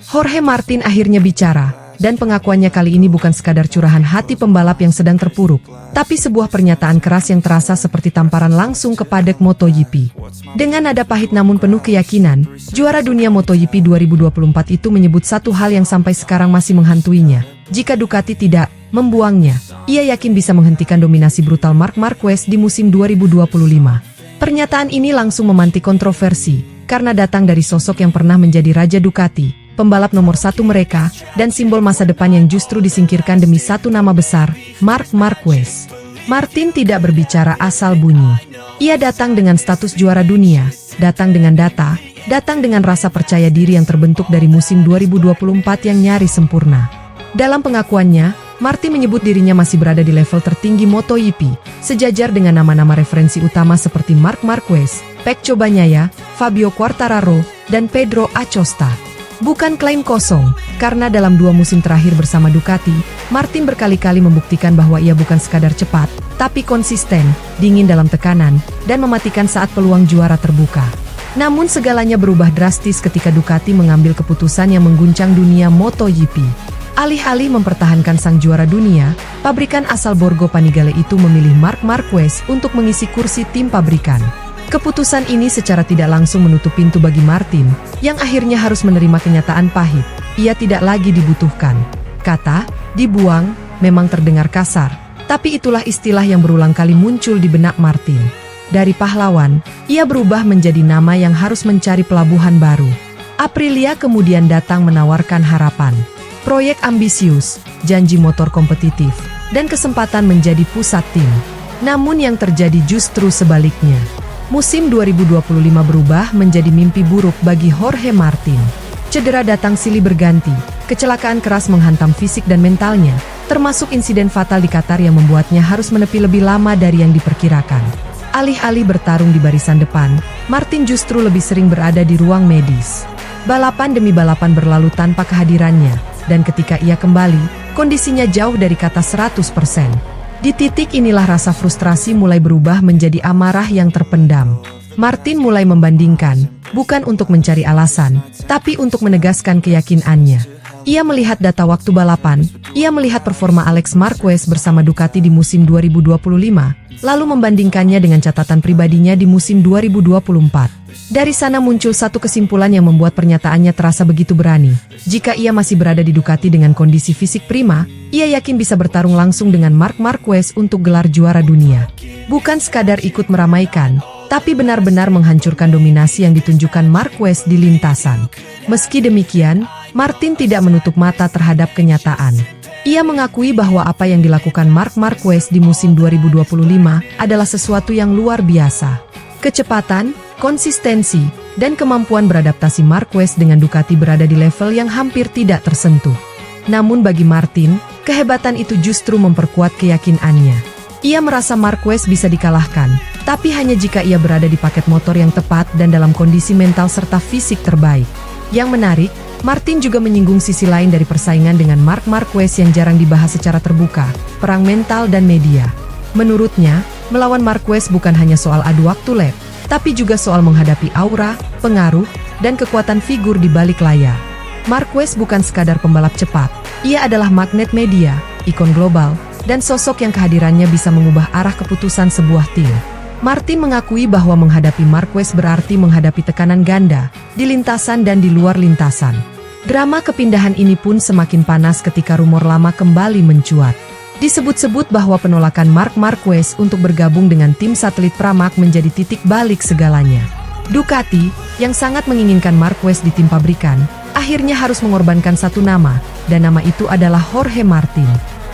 Jorge Martin akhirnya bicara, dan pengakuannya kali ini bukan sekadar curahan hati pembalap yang sedang terpuruk, tapi sebuah pernyataan keras yang terasa seperti tamparan langsung kepada MotoGP. Dengan nada pahit namun penuh keyakinan, juara dunia MotoGP 2024 itu menyebut satu hal yang sampai sekarang masih menghantuinya. Jika Ducati tidak membuangnya, ia yakin bisa menghentikan dominasi brutal Marc Marquez di musim 2025. Pernyataan ini langsung memantik kontroversi, karena datang dari sosok yang pernah menjadi raja Ducati, pembalap nomor satu mereka, dan simbol masa depan yang justru disingkirkan demi satu nama besar, Marc Marquez. Martin tidak berbicara asal bunyi. Ia datang dengan status juara dunia, datang dengan data, datang dengan rasa percaya diri yang terbentuk dari musim 2024 yang nyaris sempurna. Dalam pengakuannya, Martin menyebut dirinya masih berada di level tertinggi MotoGP, sejajar dengan nama-nama referensi utama seperti Marc Marquez, Pecco Bagnaia, Fabio Quartararo, dan Pedro Acosta. Bukan klaim kosong, karena dalam 2 musim terakhir bersama Ducati, Martin berkali-kali membuktikan bahwa ia bukan sekadar cepat, tapi konsisten, dingin dalam tekanan, dan mematikan saat peluang juara terbuka. Namun segalanya berubah drastis ketika Ducati mengambil keputusan yang mengguncang dunia MotoGP. Alih-alih mempertahankan sang juara dunia, pabrikan asal Borgo Panigale itu memilih Marc Marquez untuk mengisi kursi tim pabrikan. Keputusan ini secara tidak langsung menutup pintu bagi Martin, yang akhirnya harus menerima kenyataan pahit. Ia tidak lagi dibutuhkan. Kata, dibuang, memang terdengar kasar, tapi itulah istilah yang berulang kali muncul di benak Martin. Dari pahlawan, ia berubah menjadi nama yang harus mencari pelabuhan baru. Aprilia kemudian datang menawarkan harapan. Proyek ambisius, janji motor kompetitif, dan kesempatan menjadi pusat tim. Namun yang terjadi justru sebaliknya. Musim 2025 berubah menjadi mimpi buruk bagi Jorge Martin. Cedera datang silih berganti, kecelakaan keras menghantam fisik dan mentalnya, termasuk insiden fatal di Qatar yang membuatnya harus menepi lebih lama dari yang diperkirakan. Alih-alih bertarung di barisan depan, Martin justru lebih sering berada di ruang medis. Balapan demi balapan berlalu tanpa kehadirannya, dan ketika ia kembali, kondisinya jauh dari kata 100%. Di titik inilah rasa frustrasi mulai berubah menjadi amarah yang terpendam. Martin mulai membandingkan, bukan untuk mencari alasan, tapi untuk menegaskan keyakinannya. Ia melihat data waktu balapan, ia melihat performa Alex Marquez bersama Ducati di musim 2025, lalu membandingkannya dengan catatan pribadinya di musim 2024. Dari sana muncul satu kesimpulan yang membuat pernyataannya terasa begitu berani. Jika ia masih berada di Ducati dengan kondisi fisik prima, ia yakin bisa bertarung langsung dengan Marc Marquez untuk gelar juara dunia. Bukan sekadar ikut meramaikan, tapi benar-benar menghancurkan dominasi yang ditunjukkan Marquez di lintasan. Meski demikian, Martin tidak menutup mata terhadap kenyataan. Ia mengakui bahwa apa yang dilakukan Marc Marquez di musim 2025 adalah sesuatu yang luar biasa. Kecepatan, konsistensi, dan kemampuan beradaptasi Marquez dengan Ducati berada di level yang hampir tidak tersentuh. Namun bagi Martin, kehebatan itu justru memperkuat keyakinannya. Ia merasa Marquez bisa dikalahkan, tapi hanya jika ia berada di paket motor yang tepat dan dalam kondisi mental serta fisik terbaik. Yang menarik, Martin juga menyinggung sisi lain dari persaingan dengan Marc Marquez yang jarang dibahas secara terbuka, perang mental dan media. Menurutnya, melawan Marquez bukan hanya soal adu waktu lap, tapi juga soal menghadapi aura, pengaruh, dan kekuatan figur di balik layar. Marquez bukan sekadar pembalap cepat, ia adalah magnet media, ikon global, dan sosok yang kehadirannya bisa mengubah arah keputusan sebuah tim. Martin mengakui bahwa menghadapi Marquez berarti menghadapi tekanan ganda, di lintasan dan di luar lintasan. Drama kepindahan ini pun semakin panas ketika rumor lama kembali mencuat. Disebut-sebut bahwa penolakan Marc Marquez untuk bergabung dengan tim satelit Pramac menjadi titik balik segalanya. Ducati, yang sangat menginginkan Marquez di tim pabrikan, akhirnya harus mengorbankan satu nama, dan nama itu adalah Jorge Martin.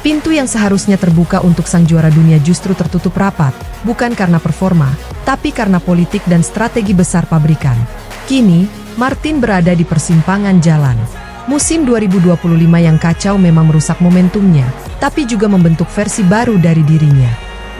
Pintu yang seharusnya terbuka untuk sang juara dunia justru tertutup rapat, bukan karena performa, tapi karena politik dan strategi besar pabrikan. Kini, Martin berada di persimpangan jalan. Musim 2025 yang kacau memang merusak momentumnya, tapi juga membentuk versi baru dari dirinya.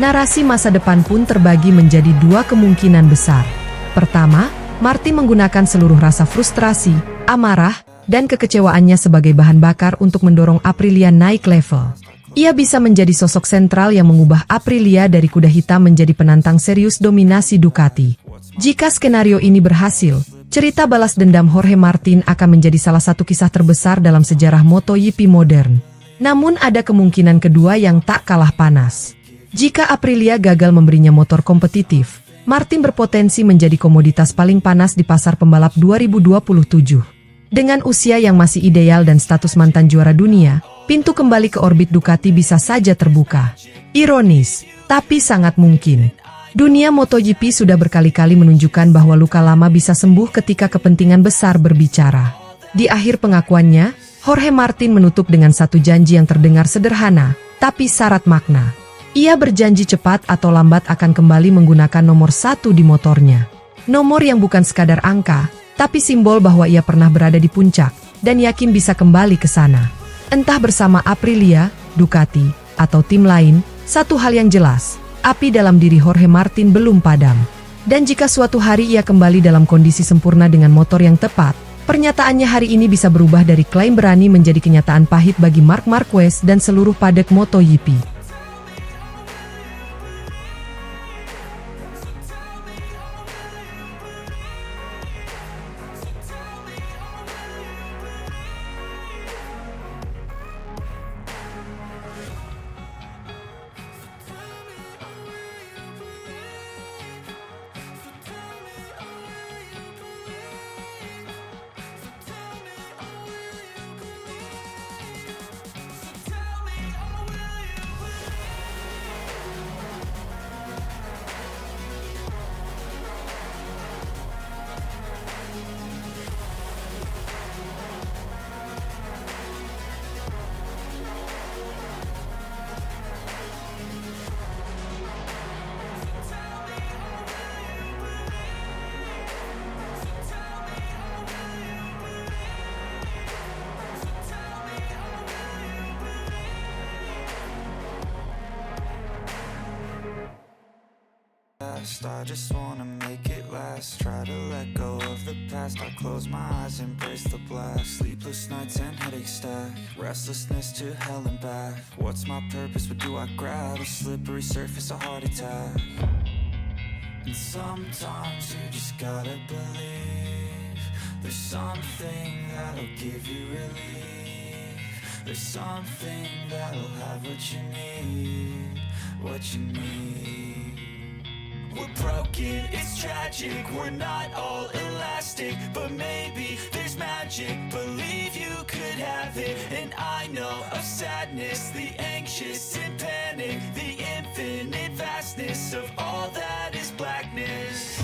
Narasi masa depan pun terbagi menjadi 2 kemungkinan besar. Pertama, Martin menggunakan seluruh rasa frustrasi, amarah, dan kekecewaannya sebagai bahan bakar untuk mendorong Aprilia naik level. Ia bisa menjadi sosok sentral yang mengubah Aprilia dari kuda hitam menjadi penantang serius dominasi Ducati. Jika skenario ini berhasil, Cerita balas dendam Jorge Martin akan menjadi salah satu kisah terbesar dalam sejarah MotoGP modern. Namun ada kemungkinan kedua yang tak kalah panas. Jika Aprilia gagal memberinya motor kompetitif, Martin berpotensi menjadi komoditas paling panas di pasar pembalap 2027. Dengan usia yang masih ideal dan status mantan juara dunia, pintu kembali ke orbit Ducati bisa saja terbuka. Ironis, tapi sangat mungkin. Dunia MotoGP sudah berkali-kali menunjukkan bahwa luka lama bisa sembuh ketika kepentingan besar berbicara. Di akhir pengakuannya, Jorge Martin menutup dengan satu janji yang terdengar sederhana, tapi syarat makna. Ia berjanji cepat atau lambat akan kembali menggunakan nomor 1 di motornya. Nomor yang bukan sekadar angka, tapi simbol bahwa ia pernah berada di puncak, dan yakin bisa kembali ke sana. Entah bersama Aprilia, Ducati, atau tim lain, satu hal yang jelas, api dalam diri Jorge Martin belum padam. Dan jika suatu hari ia kembali dalam kondisi sempurna dengan motor yang tepat, pernyataannya hari ini bisa berubah dari klaim berani menjadi kenyataan pahit bagi Marc Marquez dan seluruh padek MotoGP. I just wanna make it last. Try to let go of the past. I close my eyes, embrace the blast. Sleepless nights and headaches stack. Restlessness to hell and back. What's my purpose? What do I grab? A slippery surface, a heart attack. And sometimes you just gotta believe there's something that'll give you relief. There's something that'll have what you need. What you need. We're broken, it's tragic, we're not all elastic, but maybe there's magic, believe you could have it. And I know of sadness, the anxious and panic, the infinite vastness of all that is blackness.